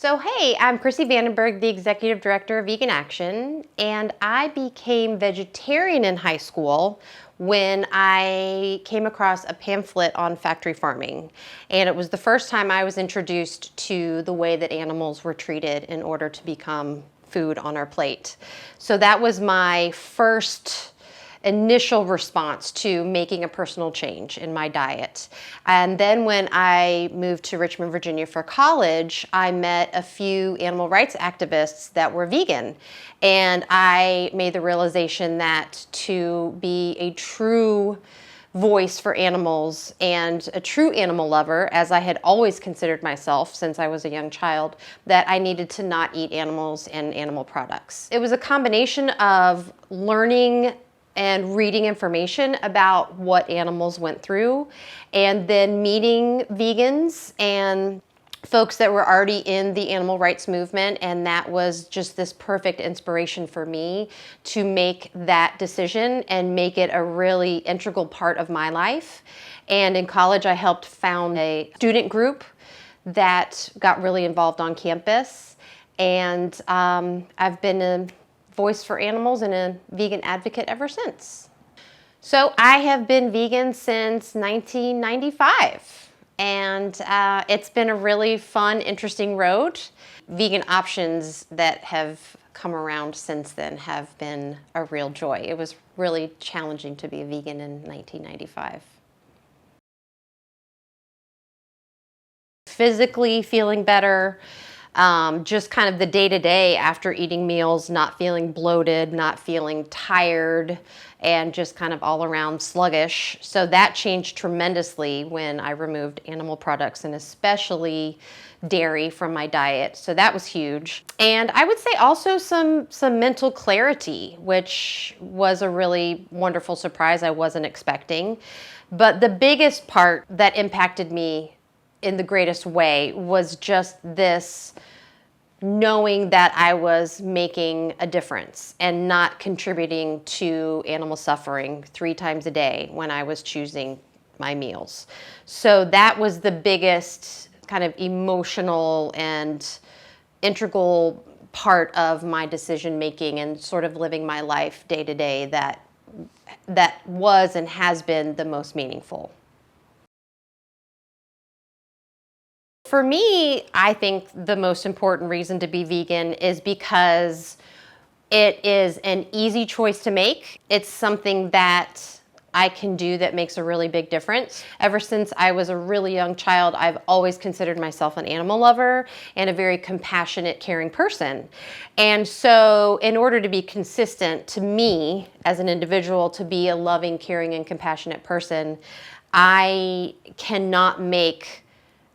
So hey, I'm Krissi Vandenberg, the Executive Director of Vegan Action, and I became vegetarian in high school when I came across a pamphlet on factory farming. And it was the first time I was introduced to the way that animals were treated in order to become food on our plate. So that was my first initial response to making a personal change in my diet. And then when I moved to Richmond, Virginia for college, I met a few animal rights activists that were vegan. And I made the realization that to be a true voice for animals and a true animal lover, as I had always considered myself since I was a young child, that I needed to not eat animals and animal products. It was a combination of learning and reading information about what animals went through, and then meeting vegans and folks that were already in the animal rights movement, and that was just this perfect inspiration for me to make that decision and make it a really integral part of my life. And in college, I helped found a student group that got really involved on campus, and I've been a voice for animals and a vegan advocate ever since. So I have been vegan since 1995, and it's been a really fun, interesting road. Vegan options that have come around since then have been a real joy. It was really challenging to be a vegan in 1995. Physically feeling better, just kind of the day-to-day after eating meals, not feeling bloated, not feeling tired, and just kind of all around sluggish. So that changed tremendously when I removed animal products and especially dairy from my diet. So that was huge. And I would say also some mental clarity, which was a really wonderful surprise I wasn't expecting. But the biggest part that impacted me in the greatest way was just this knowing that I was making a difference and not contributing to animal suffering 3 times a day when I was choosing my meals. So that was the biggest kind of emotional and integral part of my decision making and sort of living my life day to day that was and has been the most meaningful. For me, I think the most important reason to be vegan is because it is an easy choice to make. It's something that I can do that makes a really big difference. Ever since I was a really young child, I've always considered myself an animal lover and a very compassionate, caring person. And so in order to be consistent to me as an individual, to be a loving, caring, and compassionate person, I cannot make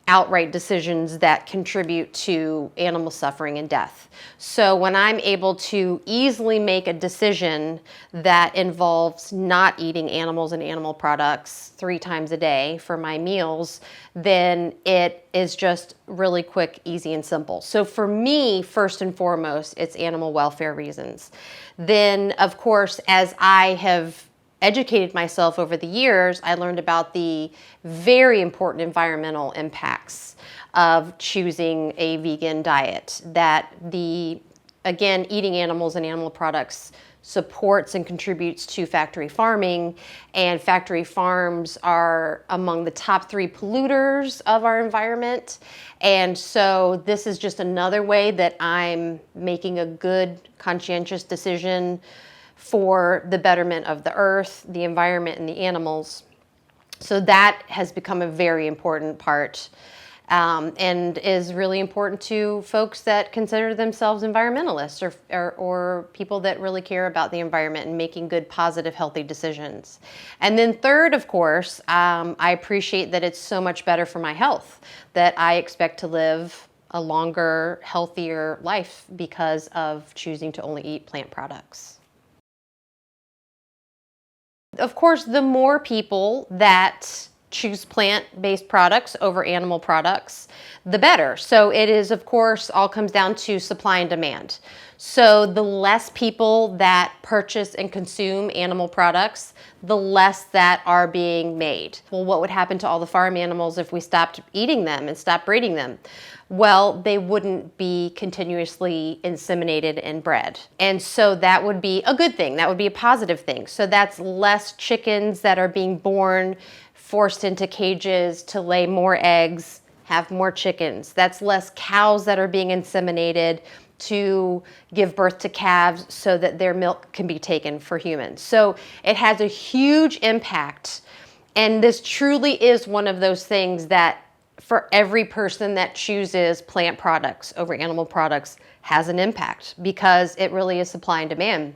outright decisions that contribute to animal suffering and death. So when I'm able to easily make a decision that involves not eating animals and animal products 3 times a day for my meals, then it is just really quick, easy, and simple. So for me, first and foremost, it's animal welfare reasons. Then, of course, as I have educated myself over the years, I learned about the very important environmental impacts of choosing a vegan diet, that again, eating animals and animal products supports and contributes to factory farming, and factory farms are among the top 3 polluters of our environment. And so this is just another way that I'm making a good, conscientious decision for the betterment of the earth, the environment, and the animals. So that has become a very important part and is really important to folks that consider themselves environmentalists or people that really care about the environment and making good, positive, healthy decisions. And then third, of course, I appreciate that it's so much better for my health, that I expect to live a longer, healthier life because of choosing to only eat plant products. Of course, the more people that choose plant-based products over animal products, the better. So it is, of course, all comes down to supply and demand. So the less people that purchase and consume animal products, the less that are being made. Well, what would happen to all the farm animals if we stopped eating them and stopped breeding them? Well, they wouldn't be continuously inseminated and bred. And so that would be a good thing. That would be a positive thing. So that's less chickens that are being born, forced into cages to lay more eggs, have more chickens. That's less cows that are being inseminated to give birth to calves so that their milk can be taken for humans. So it has a huge impact. And this truly is one of those things that for every person that chooses plant products over animal products has an impact, because it really is supply and demand.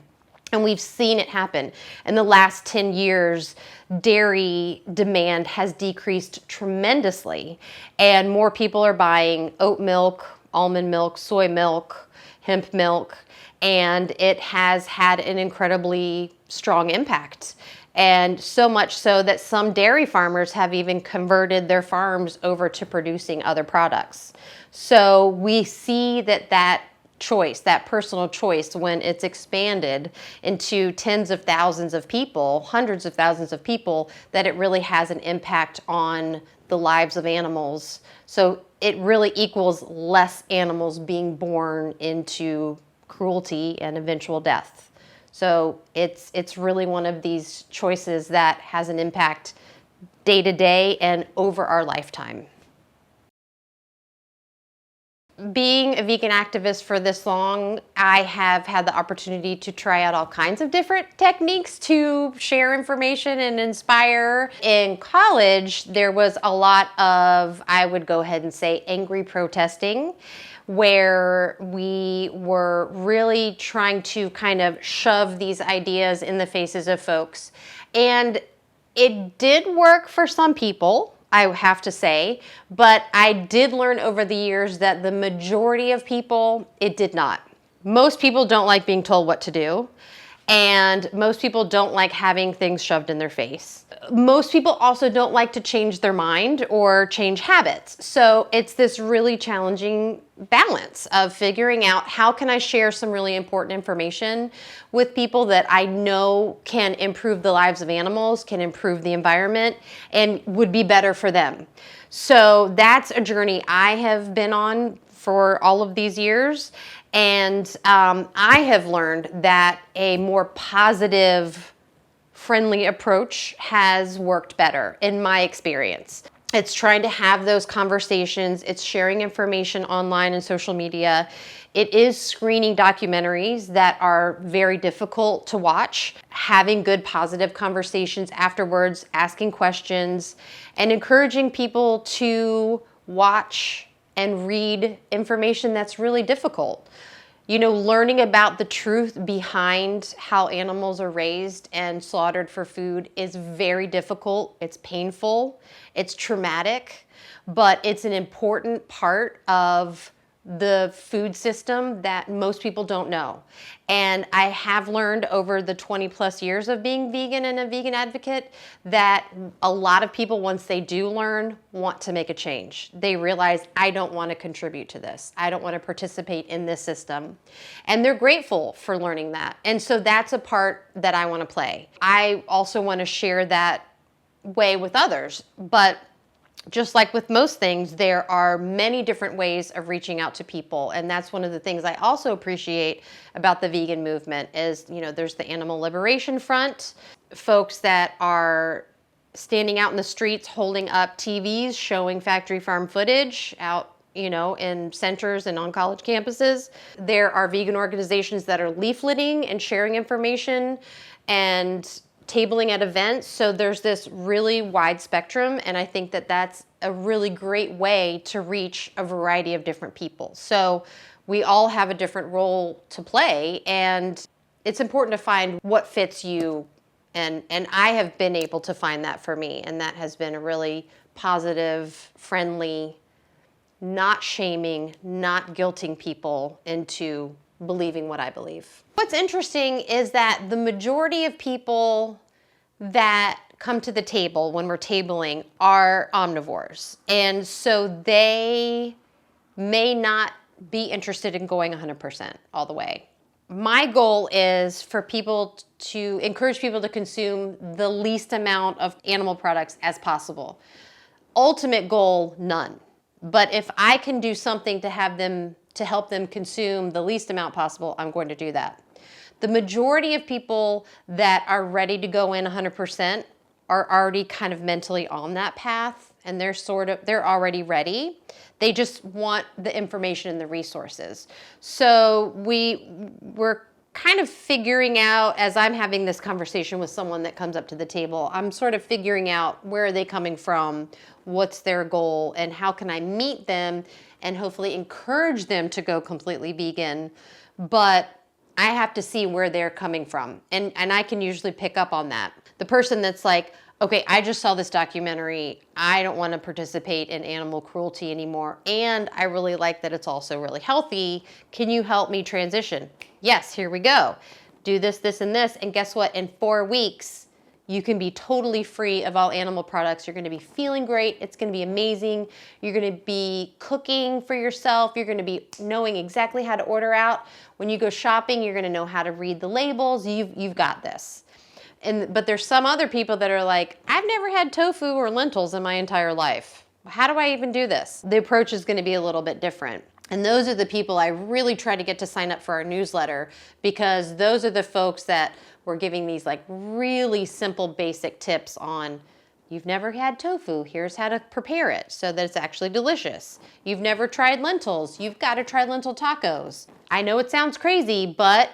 And we've seen it happen. In the last 10 years, dairy demand has decreased tremendously, and more people are buying oat milk, almond milk, soy milk, hemp milk, and it has had an incredibly strong impact. And so much so that some dairy farmers have even converted their farms over to producing other products. So we see that choice, that personal choice, when it's expanded into tens of thousands of people, hundreds of thousands of people, that it really has an impact on the lives of animals. So it really equals less animals being born into cruelty and eventual death. So it's really one of these choices that has an impact day to day and over our lifetime. Being a vegan activist for this long, I have had the opportunity to try out all kinds of different techniques to share information and inspire. In college, there was a lot of, I would go ahead and say, angry protesting, where we were really trying to kind of shove these ideas in the faces of folks. And it did work for some people, I have to say, but I did learn over the years that the majority of people, it did not. Most people don't like being told what to do, and most people don't like having things shoved in their face. Most people also don't like to change their mind or change habits. So it's this really challenging balance of figuring out, how can I share some really important information with people that I know can improve the lives of animals, can improve the environment, and would be better for them. So that's a journey I have been on for all of these years. And I have learned that a more positive, friendly approach has worked better in my experience. It's trying to have those conversations. It's sharing information online and social media. It is screening documentaries that are very difficult to watch, having good positive conversations afterwards, asking questions, and encouraging people to watch and read information that's really difficult. You know, learning about the truth behind how animals are raised and slaughtered for food is very difficult. It's painful, it's traumatic, but it's an important part of the food system that most people don't know. And I have learned over the 20 plus years of being vegan and a vegan advocate that a lot of people, once they do learn, want to make a change. They realize, I don't want to contribute to this. I don't want to participate in this system. And they're grateful for learning that. And so that's a part that I want to play. I also want to share that way with others, but just like with most things, there are many different ways of reaching out to people. And that's one of the things I also appreciate about the vegan movement is, you know, there's the Animal Liberation Front, folks that are standing out in the streets holding up TVs showing factory farm footage out, you know, in centers and on college campuses. There are vegan organizations that are leafleting and sharing information and tabling at events. So there's this really wide spectrum, and I think that that's a really great way to reach a variety of different people. So we all have a different role to play, and it's important to find what fits you, and I have been able to find that for me, and that has been a really positive, friendly, not shaming, not guilting people into believing what I believe. What's interesting is that the majority of people that come to the table when we're tabling are omnivores. And so they may not be interested in going 100% all the way. My goal is for people to encourage people to consume the least amount of animal products as possible. Ultimate goal, none. But if I can do something to help them consume the least amount possible, I'm going to do that. The majority of people that are ready to go in 100% are already kind of mentally on that path, and they're already ready. They just want the information and the resources. So we're kind of figuring out, as I'm having this conversation with someone that comes up to the table, I'm sort of figuring out where are they coming from, what's their goal, and how can I meet them and hopefully encourage them to go completely vegan. But I have to see where they're coming from. And I can usually pick up on that. The person that's like, okay, I just saw this documentary. I don't want to participate in animal cruelty anymore. And I really like that it's also really healthy. Can you help me transition? Yes, here we go. Do this, this, and this. And guess what? In 4 weeks, you can be totally free of all animal products. You're going to be feeling great. It's going to be amazing. You're going to be cooking for yourself. You're going to be knowing exactly how to order out. When you go shopping, you're going to know how to read the labels. You've got this. But there's some other people that are like, I've never had tofu or lentils in my entire life. How do I even do this? The approach is going to be a little bit different. And those are the people I really try to get to sign up for our newsletter, because those are the folks that we're giving these like really simple basic tips on. You've never had tofu, here's how to prepare it so that it's actually delicious. You've never tried lentils, you've got to try lentil tacos. I know it sounds crazy, but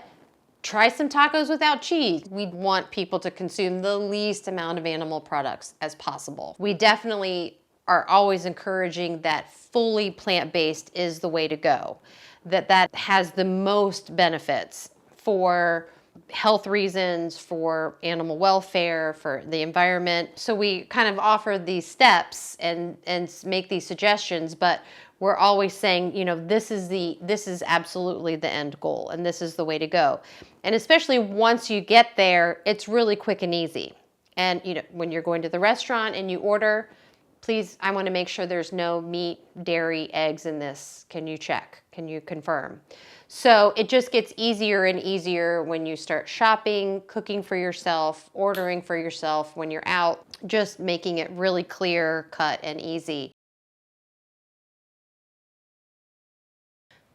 try some tacos without cheese. We want people to consume the least amount of animal products as possible. We definitely are always encouraging that fully plant-based is the way to go, that has the most benefits for health reasons, for animal welfare, for the environment. So we kind of offer these steps and make these suggestions, but we're always saying, this is absolutely the end goal, and this is the way to go. And especially once you get there, it's really quick and easy. And when you're going to the restaurant and you order, please, I want to make sure there's no meat, dairy, eggs in this. Can you check? Can you confirm? So it just gets easier and easier when you start shopping, cooking for yourself, ordering for yourself when you're out, just making it really clear, cut, and easy.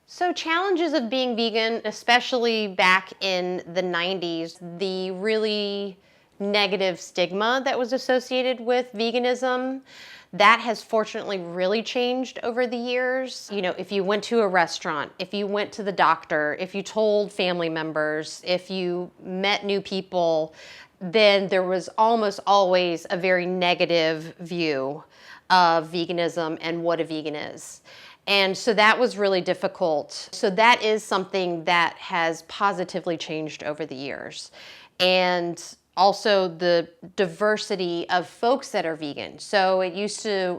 So challenges of being vegan, especially back in the 90s, the really negative stigma that was associated with veganism, that has fortunately really changed over the years. If you went to a restaurant, if you went to the doctor, if you told family members, if you met new people, then there was almost always a very negative view of veganism and what a vegan is. And so that was really difficult. So that is something that has positively changed over the years. And also the diversity of folks that are vegan. So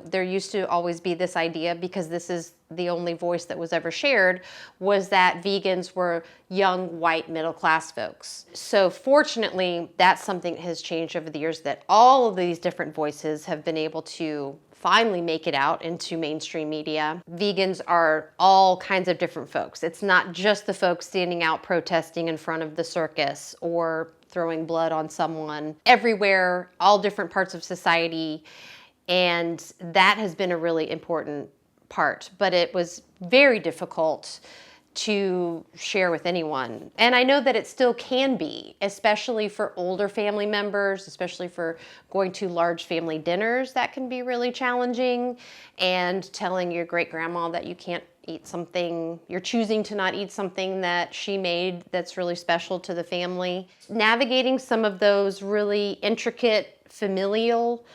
there used to always be this idea, because this is the only voice that was ever shared, was that vegans were young, white, middle-class folks. So fortunately, that's something that has changed over the years, that all of these different voices have been able to finally make it out into mainstream media. Vegans are all kinds of different folks. It's not just the folks standing out protesting in front of the circus or throwing blood on someone. Everywhere, all different parts of society, and that has been a really important part. But it was very difficult to share with anyone. And I know that it still can be, especially for older family members, especially for going to large family dinners. That can be really challenging. And telling your great grandma that you can't eat something, you're choosing to not eat something that she made that's really special to the family. Navigating some of those really intricate familial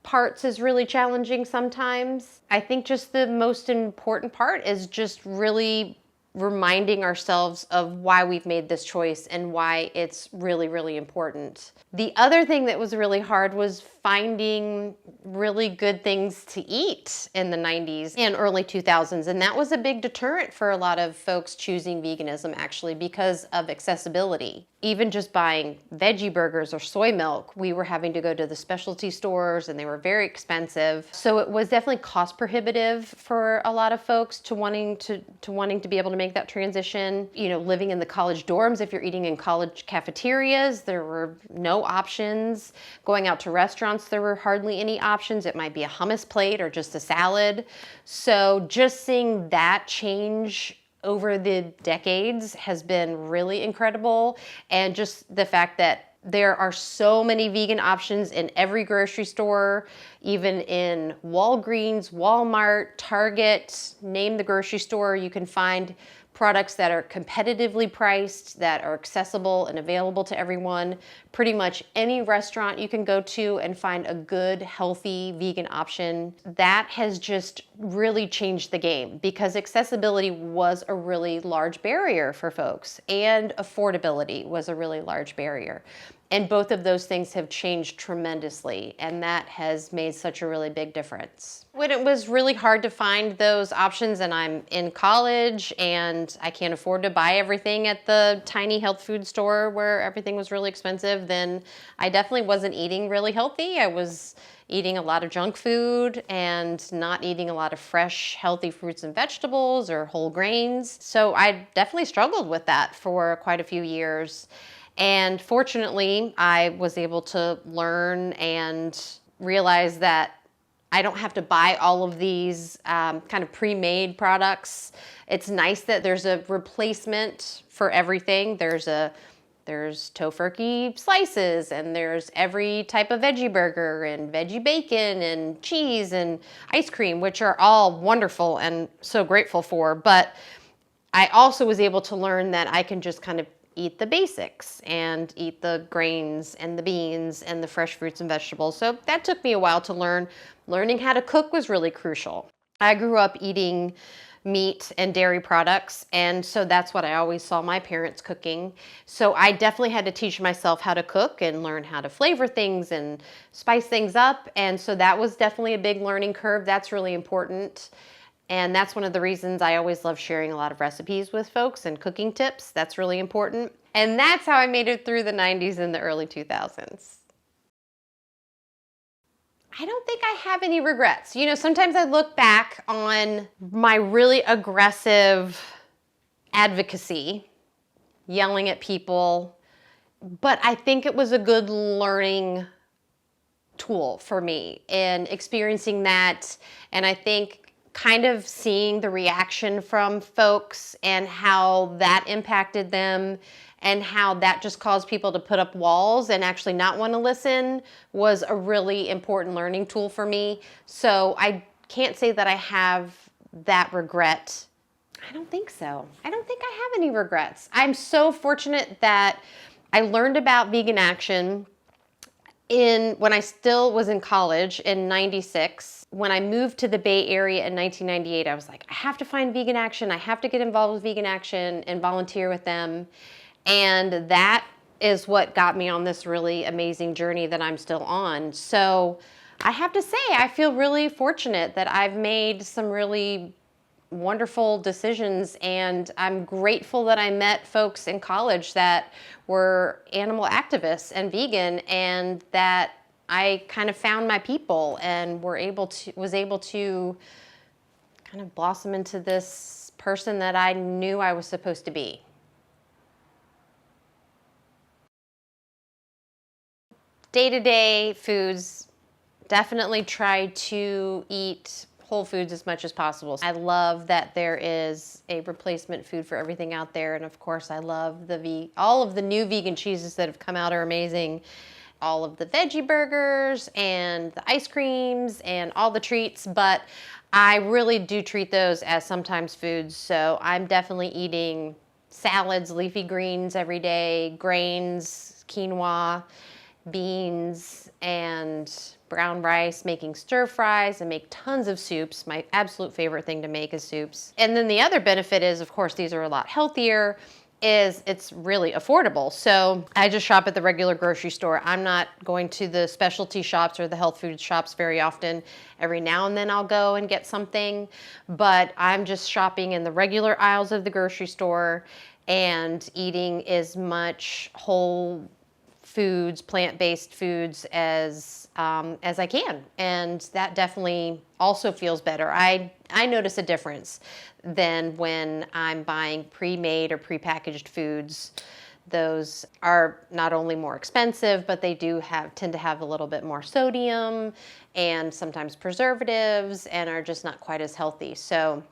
parts is really challenging sometimes. I think just the most important part is just really reminding ourselves of why we've made this choice and why it's really, really important. The other thing that was really hard was finding really good things to eat in the 90s and early 2000s. And that was a big deterrent for a lot of folks choosing veganism, actually, because of accessibility. Even just buying veggie burgers or soy milk, we were having to go to the specialty stores and they were very expensive. So it was definitely cost prohibitive for a lot of folks to wanting to be able to make that transition. You know, living in the college dorms, if you're eating in college cafeterias, there were no options. Going out to restaurants, there were hardly any options. It might be a hummus plate or just a salad. So just seeing that change over the decades has been really incredible. And just the fact that there are so many vegan options in every grocery store, even in Walgreens, Walmart, Target, name the grocery store, you can find products that are competitively priced, that are accessible and available to everyone. Pretty much any restaurant you can go to and find a good, healthy vegan option. That has just really changed the game because accessibility was a really large barrier for folks and affordability was a really large barrier. And both of those things have changed tremendously, and that has made such a really big difference. When it was really hard to find those options and I'm in college and I can't afford to buy everything at the tiny health food store where everything was really expensive, then I definitely wasn't eating really healthy. I was eating a lot of junk food and not eating a lot of fresh, healthy fruits and vegetables or whole grains. So I definitely struggled with that for quite a few years. And fortunately, I was able to learn and realize that I don't have to buy all of these kind of pre-made products. It's nice that there's a replacement for everything. There's Tofurkey slices, and there's every type of veggie burger and veggie bacon and cheese and ice cream, which are all wonderful and so grateful for. But I also was able to learn that I can just kind of eat the basics and eat the grains and the beans and the fresh fruits and vegetables. So that took me a while to learn. Learning how to cook was really crucial. I grew up eating meat and dairy products, and so that's what I always saw my parents cooking. So I definitely had to teach myself how to cook and learn how to flavor things and spice things up. And so that was definitely a big learning curve. That's really important. And that's one of the reasons I always love sharing a lot of recipes with folks and cooking tips. That's really important. And that's how I made it through the 90s and the early 2000s. I don't think I have any regrets. You know, sometimes I look back on my really aggressive advocacy, yelling at people, but I think it was a good learning tool for me and experiencing that. And I think kind of seeing the reaction from folks and how that impacted them and how that just caused people to put up walls and actually not want to listen was a really important learning tool for me. So I can't say that I have that regret. I don't think so. I don't think I have any regrets. I'm so fortunate that I learned about vegan action when I still was in college in '96. When I moved to the Bay Area in 1998, I was like, I have to find vegan action. I have to get involved with vegan action and volunteer with them. And that is what got me on this really amazing journey that I'm still on. So I have to say, I feel really fortunate that I've made some really wonderful decisions, and I'm grateful that I met folks in college that were animal activists and vegan, and that I kind of found my people and was able to kind of blossom into this person that I knew I was supposed to be. Day-to-day foods, definitely try to eat whole foods as much as possible. I love that there is a replacement food for everything out there, and of course I love all of the new vegan cheeses that have come out are amazing. All of the veggie burgers and the ice creams and all the treats, but I really do treat those as sometimes foods. So I'm definitely eating salads, leafy greens every day, grains, quinoa, beans, and brown rice, making stir fries, and make tons of soups. My absolute favorite thing to make is soups. And then the other benefit is, of course, these are a lot healthier, is it's really affordable. So I just shop at the regular grocery store. I'm not going to the specialty shops or the health food shops very often. Every now and then I'll go and get something, but I'm just shopping in the regular aisles of the grocery store and eating as much whole foods, plant-based foods as I can, and that definitely also feels better. I notice a difference than when I'm buying pre-made or pre-packaged foods. Those are not only more expensive, but they do tend to have a little bit more sodium and sometimes preservatives, and are just not quite as healthy. So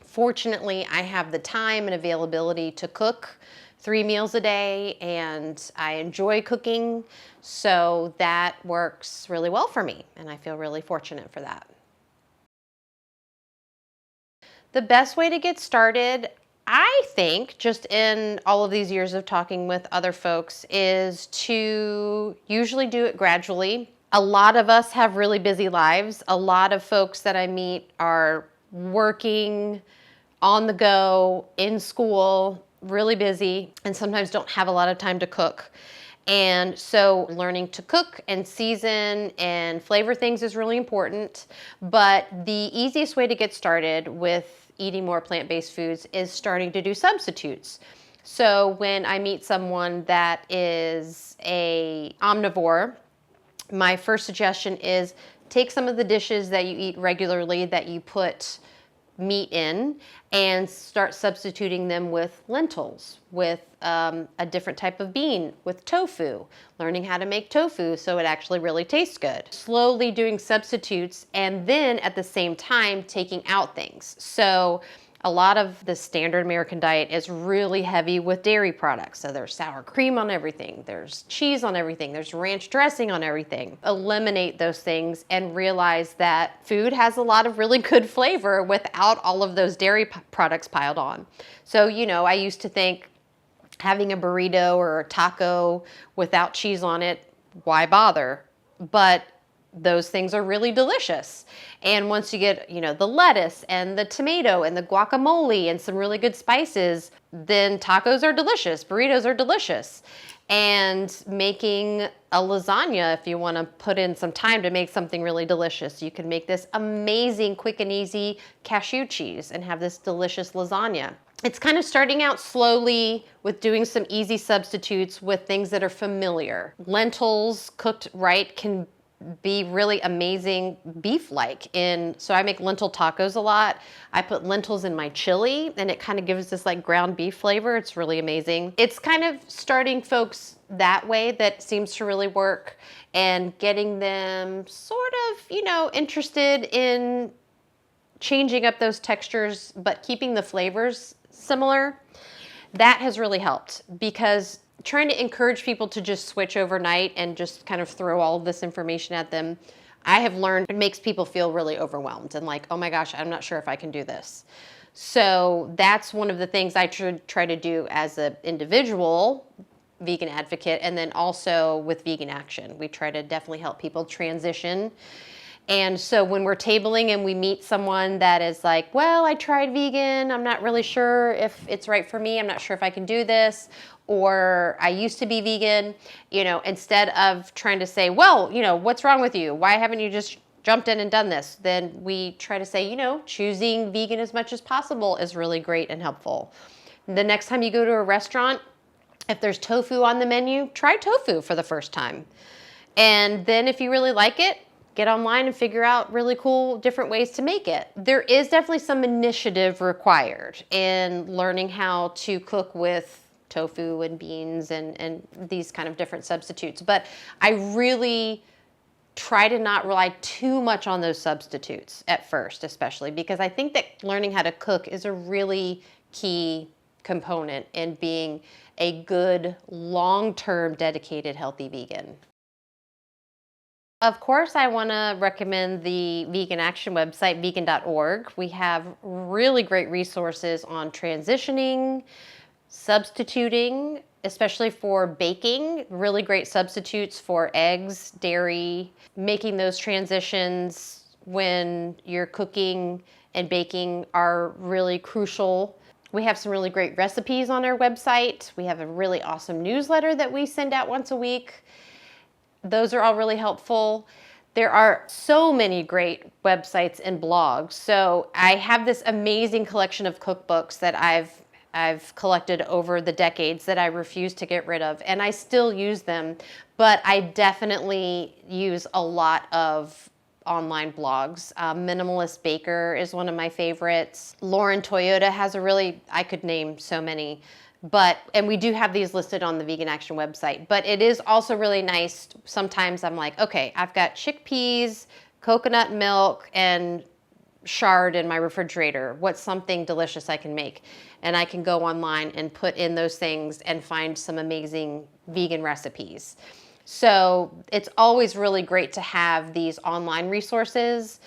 fortunately, I have the time and availability to cook 3 meals a day, and I enjoy cooking, so that works really well for me, and I feel really fortunate for that. The best way to get started, I think, just in all of these years of talking with other folks, is to usually do it gradually. A lot of us have really busy lives. A lot of folks that I meet are working, on the go, in school, really busy, and sometimes don't have a lot of time to cook. And so learning to cook and season and flavor things is really important. But the easiest way to get started with eating more plant-based foods is starting to do substitutes. So when I meet someone that is an omnivore, my first suggestion is take some of the dishes that you eat regularly that you put meat in and start substituting them with lentils, with a different type of bean, with tofu, learning how to make tofu so it actually really tastes good. Slowly doing substitutes, and then at the same time taking out things. So a lot of the standard American diet is really heavy with dairy products. So there's sour cream on everything, there's cheese on everything, there's ranch dressing on everything. Eliminate those things and realize that food has a lot of really good flavor without all of those dairy products piled on. So, I used to think having a burrito or a taco without cheese on it, why bother? But those things are really delicious. And once you get, the lettuce and the tomato and the guacamole and some really good spices, then tacos are delicious, burritos are delicious. And making a lasagna, if you want to put in some time to make something really delicious, you can make this amazing, quick and easy cashew cheese and have this delicious lasagna. It's kind of starting out slowly with doing some easy substitutes with things that are familiar. Lentils cooked right can be really amazing beef-like. So I make lentil tacos a lot. I put lentils in my chili and it kind of gives this like ground beef flavor. It's really amazing. It's kind of starting folks that way that seems to really work, and getting them sort of, interested in changing up those textures but keeping the flavors similar. That has really helped, because trying to encourage people to just switch overnight and just kind of throw all of this information at them, I have learned it makes people feel really overwhelmed and like, oh my gosh, I'm not sure if I can do this. So that's one of the things I try to do as an individual vegan advocate, and then also with Vegan Action. We try to definitely help people transition. And so when we're tabling and we meet someone that is like, well, I tried vegan, I'm not really sure if it's right for me, I'm not sure if I can do this, or I used to be vegan, instead of trying to say, well, what's wrong with you? Why haven't you just jumped in and done this? Then we try to say, choosing vegan as much as possible is really great and helpful. The next time you go to a restaurant, if there's tofu on the menu, try tofu for the first time. And then if you really like it, get online and figure out really cool different ways to make it. There is definitely some initiative required in learning how to cook with tofu and beans and these kind of different substitutes. But I really try to not rely too much on those substitutes at first, especially because I think that learning how to cook is a really key component in being a good, long-term, dedicated, healthy vegan. Of course, I want to recommend the Vegan Action website, vegan.org. We have really great resources on transitioning, substituting, especially for baking, really great substitutes for eggs, dairy, making those transitions when you're cooking and baking are really crucial. We have some really great recipes on our website. We have a really awesome newsletter that we send out once a week. Those are all really helpful. There are so many great websites and blogs. So I have this amazing collection of cookbooks that I've collected over the decades that I refuse to get rid of, and I still use them, but I definitely use a lot of online blogs. Minimalist Baker is one of my favorites. Lauren Toyota has I could name so many, and we do have these listed on the Vegan Action website, but it is also really nice. Sometimes I'm like, okay, I've got chickpeas, coconut milk, and chard in my refrigerator. What's something delicious I can make? And I can go online and put in those things and find some amazing vegan recipes. So it's always really great to have these online resources.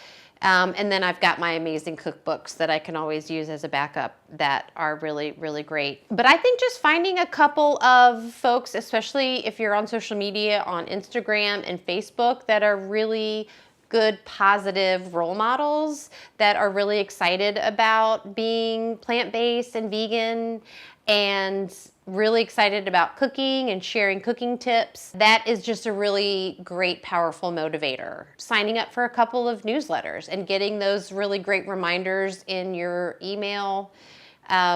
And then I've got my amazing cookbooks that I can always use as a backup that are really, really great. But I think just finding a couple of folks, especially if you're on social media, on Instagram and Facebook, that are really good, positive role models that are really excited about being plant-based and vegan and really excited about cooking and sharing cooking tips. That is just a really great, powerful motivator. Signing up for a couple of newsletters and getting those really great reminders in your email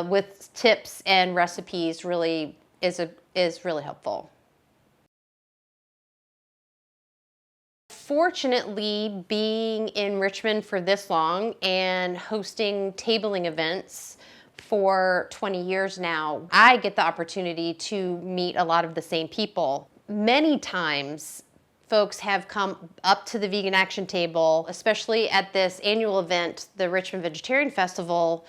with tips and recipes really is really helpful. Fortunately, being in Richmond for this long and hosting tabling events for 20 years now, I get the opportunity to meet a lot of the same people. Many times, folks have come up to the Vegan Action table, especially at this annual event, the Richmond Vegetarian Festival,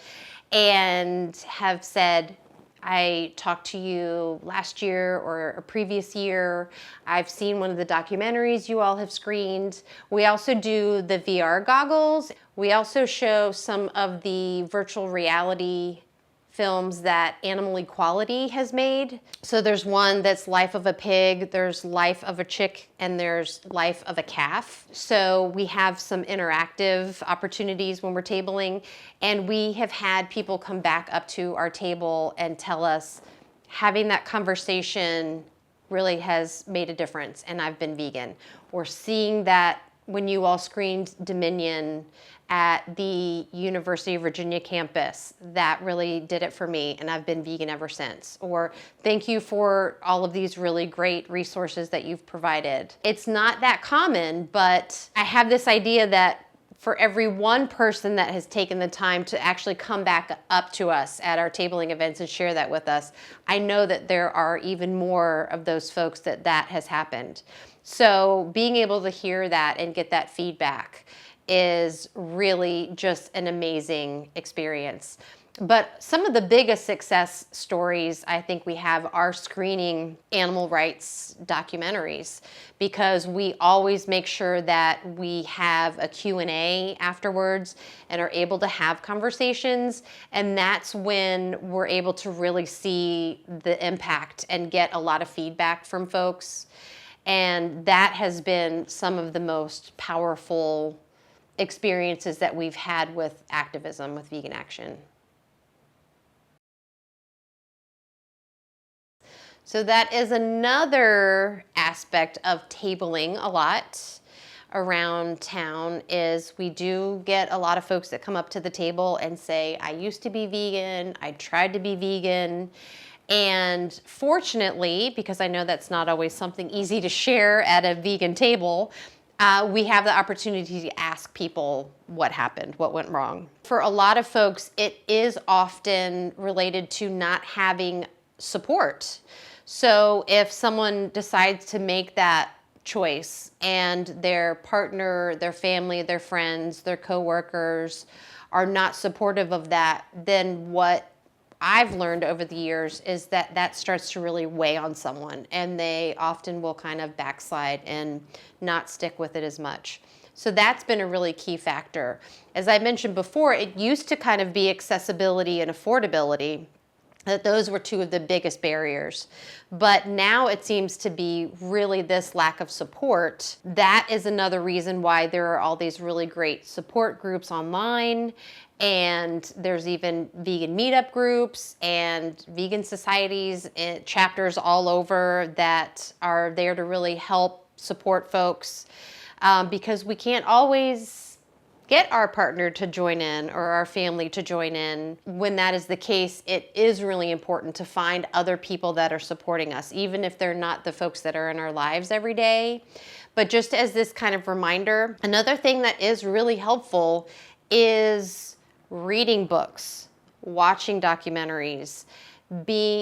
and have said, I talked to you last year or a previous year. I've seen one of the documentaries you all have screened. We also do the VR goggles. We also show some of the virtual reality films that Animal Equality has made. So there's one that's Life of a Pig, there's Life of a Chick, and there's Life of a Calf. So we have some interactive opportunities when we're tabling, and we have had people come back up to our table and tell us having that conversation really has made a difference and I've been vegan. Or seeing that when you all screened Dominion at the University of Virginia campus, that really did it for me and I've been vegan ever since. Or thank you for all of these really great resources that you've provided. It's not that common, but I have this idea that for every one person that has taken the time to actually come back up to us at our tabling events and share that with us, I know that there are even more of those folks that has happened. So being able to hear that and get that feedback is really just an amazing experience. But some of the biggest success stories I think we have are screening animal rights documentaries, because we always make sure that we have a Q&A afterwards and are able to have conversations, and that's when we're able to really see the impact and get a lot of feedback from folks. And that has been some of the most powerful experiences that we've had with activism, with Vegan Action. So that is another aspect of tabling a lot around town, is we do get a lot of folks that come up to the table and say, I used to be vegan, I tried to be vegan. And fortunately, because I know that's not always something easy to share at a vegan table, we have the opportunity to ask people what happened, what went wrong. For a lot of folks, it is often related to not having support. So if someone decides to make that choice and their partner, their family, their friends, their coworkers are not supportive of that, then what I've learned over the years is that that starts to really weigh on someone, and they often will kind of backslide and not stick with it as much. So that's been a really key factor. As I mentioned before, it used to kind of be accessibility and affordability. that those were two of the biggest barriers. But now it seems to be really this lack of support. That is another reason why there are all these really great support groups online, and there's even vegan meetup groups and vegan societies and chapters all over that are there to really help support folks, because we can't always get our partner to join in or our family to join in. When that is the case, it is really important to find other people that are supporting us, even if they're not the folks that are in our lives every day. But just as this kind of reminder, another thing that is really helpful is reading books, watching documentaries,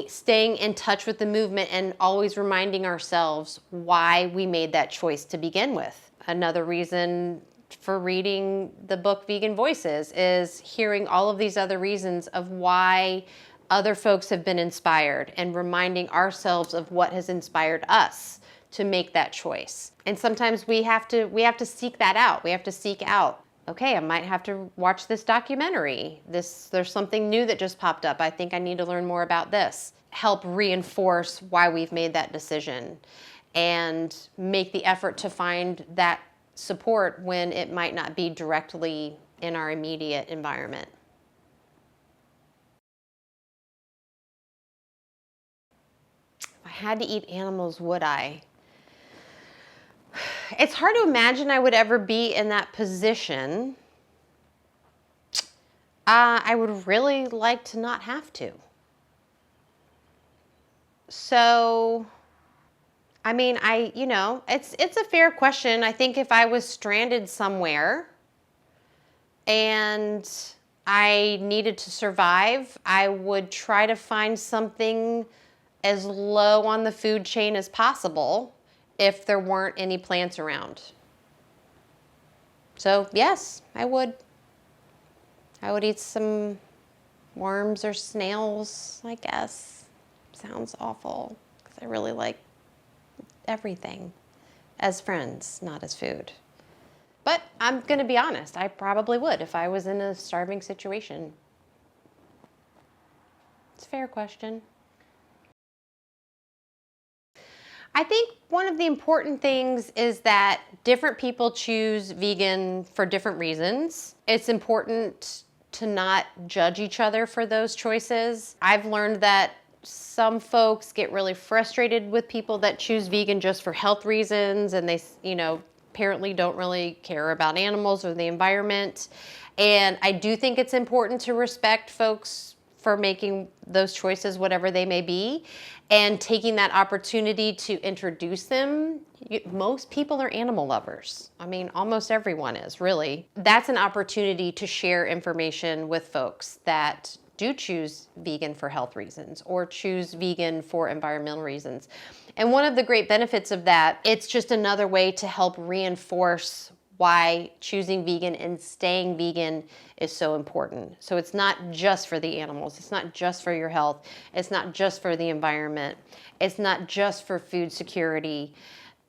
staying in touch with the movement, and always reminding ourselves why we made that choice to begin with. Another reason for reading the book Vegan Voices is hearing all of these other reasons of why other folks have been inspired, and reminding ourselves of what has inspired us to make that choice. And sometimes we have to seek that out. We have to seek out, okay, I might have to watch this documentary. There's something new that just popped up. I think I need to learn more about this. Help reinforce why we've made that decision, and make the effort to find that support when it might not be directly in our immediate environment. If I had to eat animals, would I? It's hard to imagine I would ever be in that position. I would really like to not have to. So, I mean, it's a fair question. I think if I was stranded somewhere and I needed to survive, I would try to find something as low on the food chain as possible if there weren't any plants around. So yes, I would. I would eat some worms or snails, I guess. Sounds awful, because I really like everything as friends, not as food. But I'm going to be honest, I probably would if I was in a starving situation. It's a fair question. I think one of the important things is that different people choose vegan for different reasons. It's important to not judge each other for those choices. I've learned that some folks get really frustrated with people that choose vegan just for health reasons, and they, apparently don't really care about animals or the environment. And I do think it's important to respect folks for making those choices, whatever they may be, and taking that opportunity to introduce them. Most people are animal lovers. I mean, almost everyone is, really. That's an opportunity to share information with folks that do choose vegan for health reasons or choose vegan for environmental reasons. And one of the great benefits of that, it's just another way to help reinforce why choosing vegan and staying vegan is so important. So it's not just for the animals, it's not just for your health, it's not just for the environment, it's not just for food security.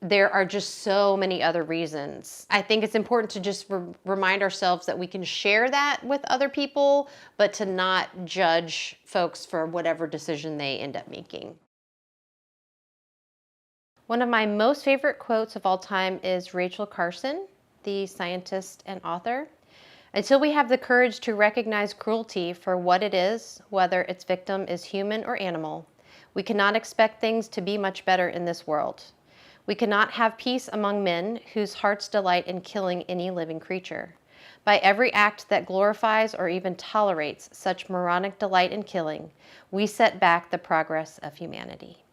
There are just so many other reasons. I think it's important to just remind ourselves that we can share that with other people, but to not judge folks for whatever decision they end up making. One of my most favorite quotes of all time is Rachel Carson, the scientist and author. Until we have the courage to recognize cruelty for what it is, whether its victim is human or animal, we cannot expect things to be much better in this world. We cannot have peace among men whose hearts delight in killing any living creature. By every act that glorifies or even tolerates such moronic delight in killing, we set back the progress of humanity.